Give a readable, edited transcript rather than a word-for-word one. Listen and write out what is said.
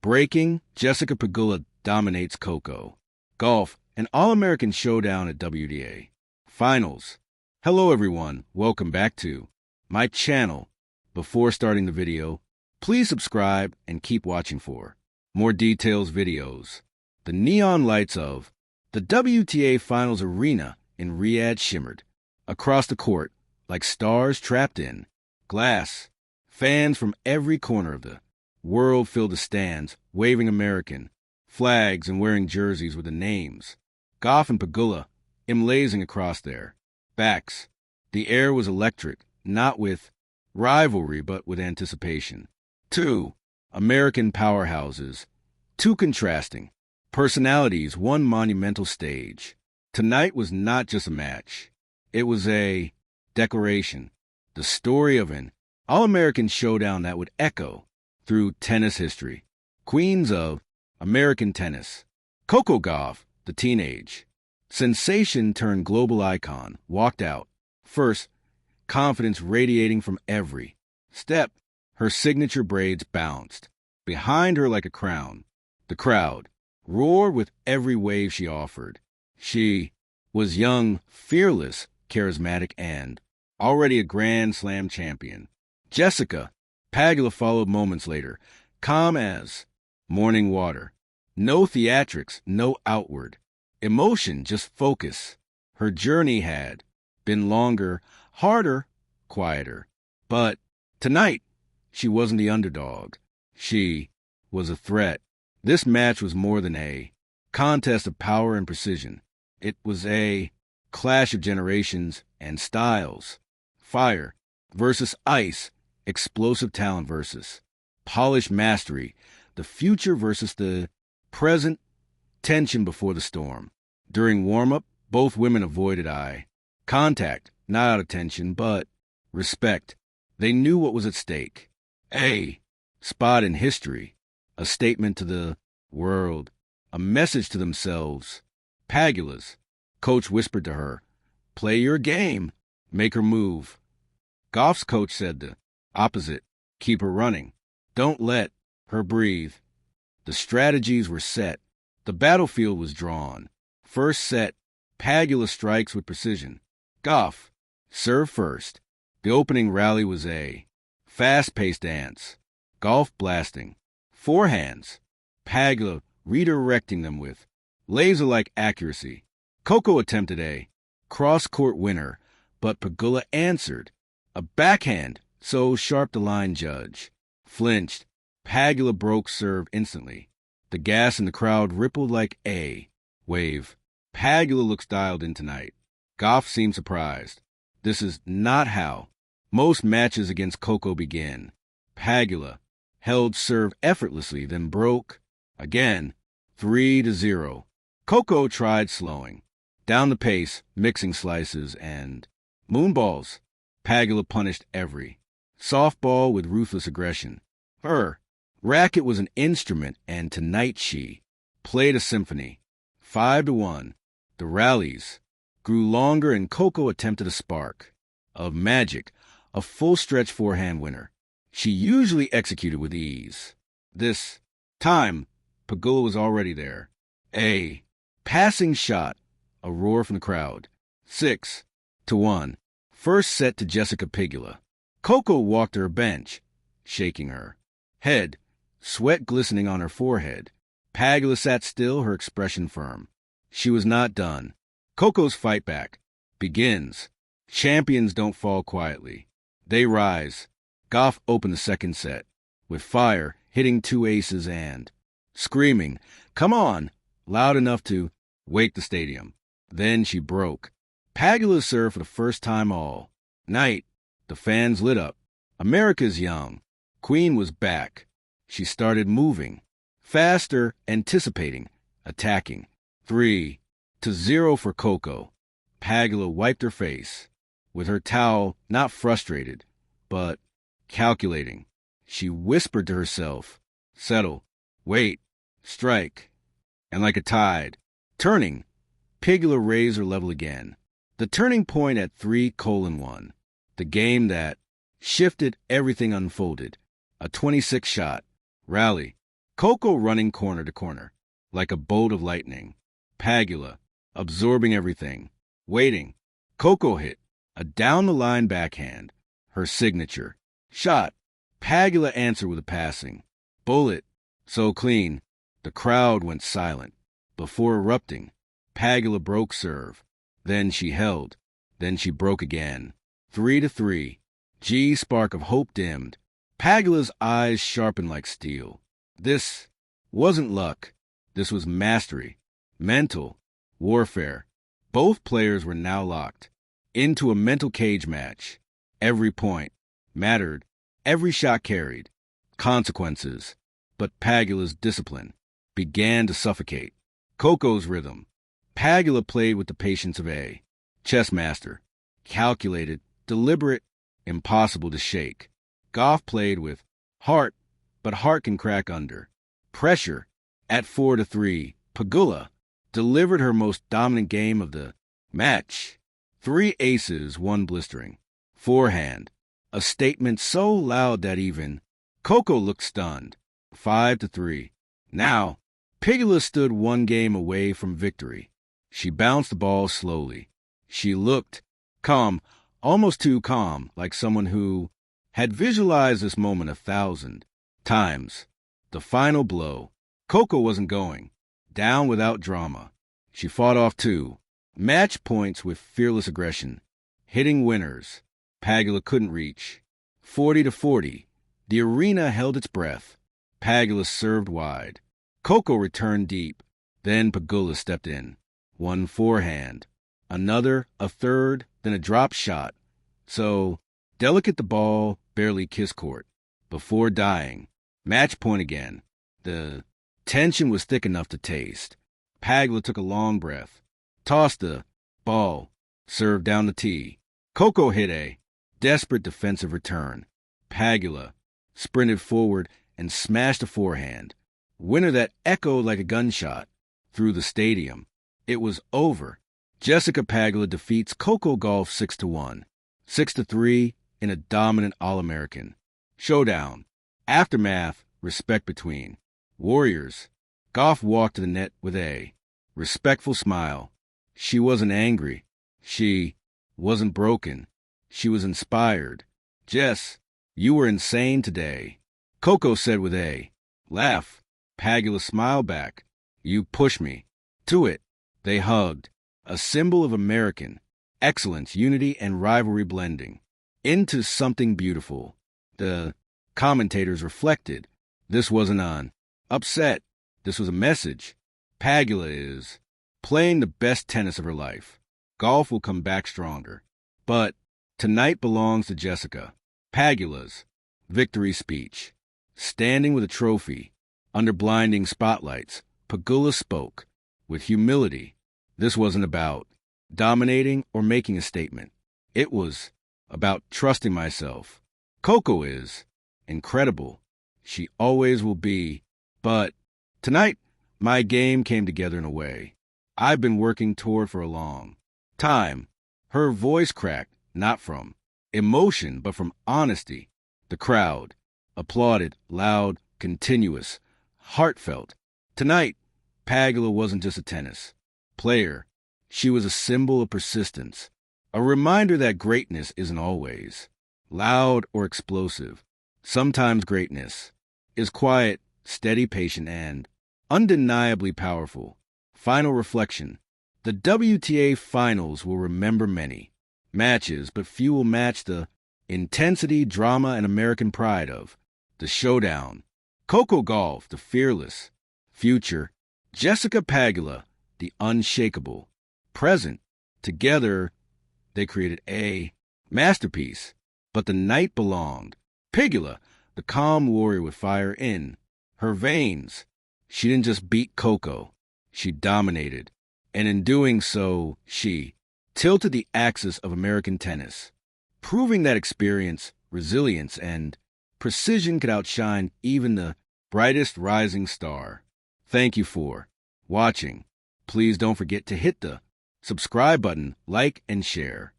Breaking, Jessica Pegula dominates Coco Gauff, an All-American Showdown at WTA. Finals. Hello everyone, welcome back to my channel. Before starting the video, please subscribe and keep watching for more details videos. The neon lights of the WTA Finals arena in Riyadh shimmered across the court like stars trapped in glass. Fans from every corner of the world filled the stands, waving American flags and wearing jerseys with the names Gauff and Pegula emblazoned across their backs. The air was electric, not with rivalry but with anticipation. Two American powerhouses, two contrasting personalities, one monumental stage. Tonight was not just a match. It was a declaration, the story of an All-American showdown that would echo through tennis history. Queens of American tennis. Coco Gauff, the teenage sensation turned global icon, walked out first, confidence radiating from every step. Her signature braids bounced behind her like a crown. The crowd roared with every wave she offered. She was young, fearless, charismatic, and already a Grand Slam champion. Jessica Pegula followed moments later, calm as morning water. No theatrics, no outward emotion, just focus. Her journey had been longer, harder, quieter. But tonight, she wasn't the underdog. She was a threat. This match was more than a contest of power and precision. It was a clash of generations and styles. Fire versus ice, explosive talent versus polished mastery, the future versus the present, tension before the storm. During warm-up, both women avoided eye contact, not out of tension, but respect. They knew what was at stake. A spot in history, a statement to the world, a message to themselves. Pegula's coach whispered to her, "Play your game, make her move." Gauff's coach said the opposite, "Keep her running. Don't let her breathe." The strategies were set. The battlefield was drawn. First set, Pegula strikes with precision. Gauff served first. The opening rally was a fast-paced dance. Gauff blasting forehands, Pegula redirecting them with laser-like accuracy. Coco attempted a cross-court winner, but Pegula answered. A backhand, so sharp the line judge flinched. Pegula broke serve instantly. The gas in the crowd rippled like a wave. Pegula looks dialed in tonight. Gauff seemed surprised. This is not how most matches against Coco begin. Pegula held serve effortlessly, then broke again, 3-0. Coco tried slowing down the pace, mixing slices and moonballs. Pegula punished every softball with ruthless aggression. Her racket was an instrument, and tonight she played a symphony. 5-1. The rallies grew longer, and Coco attempted a spark of magic, a full-stretch forehand winner. She usually executed with ease. This time, Pegula was already there. A passing shot, a roar from the crowd. 6-1. First set to Jessica Pegula. Coco walked to her bench, shaking her head, sweat glistening on her forehead. Pegula sat still, her expression firm. She was not done. Coco's fight back begins. Champions don't fall quietly. They rise. Gauff opened the second set with fire, hitting two aces and screaming, "Come on!" loud enough to wake the stadium. Then she broke. Pegula served for the first time all night. The fans lit up. America's young queen was back. She started moving faster, anticipating, attacking. 3-0 for Coco. Pegula wiped her face with her towel, not frustrated, but calculating. She whispered to herself, "Settle, wait, strike." And like a tide turning, Pegula raised her level again. The turning point at 3-1. The game that shifted everything unfolded. A 26-shot rally. Coco running corner to corner, like a bolt of lightning. Pegula, absorbing everything, waiting. Coco hit, a down-the-line backhand, her signature. Shot. Pegula answered with a passing. Bullet. So clean, the crowd went silent. Before erupting, Pegula broke serve. Then she held. Then she broke again. 3-3. G's spark of hope dimmed. Pegula's eyes sharpened like steel. This wasn't luck. This was mastery. Mental warfare. Both players were now locked into a mental cage match. Every point mattered. Every shot carried consequences. But Pegula's discipline began to suffocate. Coco's rhythm. Pegula played with the patience of a chess master. Calculated, deliberate, impossible to shake. Gauff played with heart, but heart can crack under pressure. At 4-3, Pegula delivered her most dominant game of the match. 3 aces, 1 blistering forehand. A statement so loud that even Coco looked stunned. 5-3. Now, Pegula stood 1 game away from victory. She bounced the ball slowly. She looked calm, almost too calm, like someone who had visualized this moment 1,000 times. The final blow. Coco wasn't going down without drama. She fought off 2 match points with fearless aggression, hitting winners Pegula couldn't reach. 40-40. The arena held its breath. Pegula served wide. Coco returned deep. Then Pegula stepped in. 1 forehand. Another, a third, then a drop shot. So delicate the ball barely kissed court. Before dying. Match point again. The tension was thick enough to taste. Pegula took a long breath. Tossed the ball. Served down the tee. Coco hit a desperate defensive return. Pegula sprinted forward and smashed a forehand. Winner that echoed like a gunshot through the stadium. It was over. Jessica Pegula defeats Coco Gauff 6-1. 6-3 in a dominant All-American. Showdown. Aftermath. Respect between warriors. Gauff walked to the net with a respectful smile. She wasn't angry. She wasn't broken. She was inspired. Jess, you were insane today. Coco said with a laugh. Pegula smiled back. You pushed me to it. They hugged. A symbol of American excellence, unity, and rivalry blending into something beautiful. The commentators reflected. This wasn't on upset. This was a message. Pegula is playing the best tennis of her life. Gauff will come back stronger. But tonight belongs to Jessica. Pegula's victory speech. Standing with a trophy under blinding spotlights, Pegula spoke with humility. This wasn't about dominating or making a statement. It was about trusting myself. Coco is incredible. She always will be. But tonight, my game came together in a way I've been working toward for a long time. Her voice cracked, not from emotion, but from honesty. The crowd applauded, loud, continuous, heartfelt. Tonight, Pegula wasn't just a tennis player. She was a symbol of persistence, a reminder that greatness isn't always loud or explosive. Sometimes greatness is quiet, steady, patient, and undeniably powerful. Final reflection. The WTA finals will remember many matches, but few will match the intensity, drama, and American pride of the Showdown. Coco Gauff, the fearless future. Jessica Pegula, the unshakable present. Together, they created a masterpiece. But the night belonged. Pegula, the calm warrior with fire in her veins. She didn't just beat Coco. She dominated. And in doing so, she tilted the axis of American tennis, proving that experience, resilience, and precision could outshine even the brightest rising star. Thank you for watching. Please don't forget to hit the subscribe button, like, and share.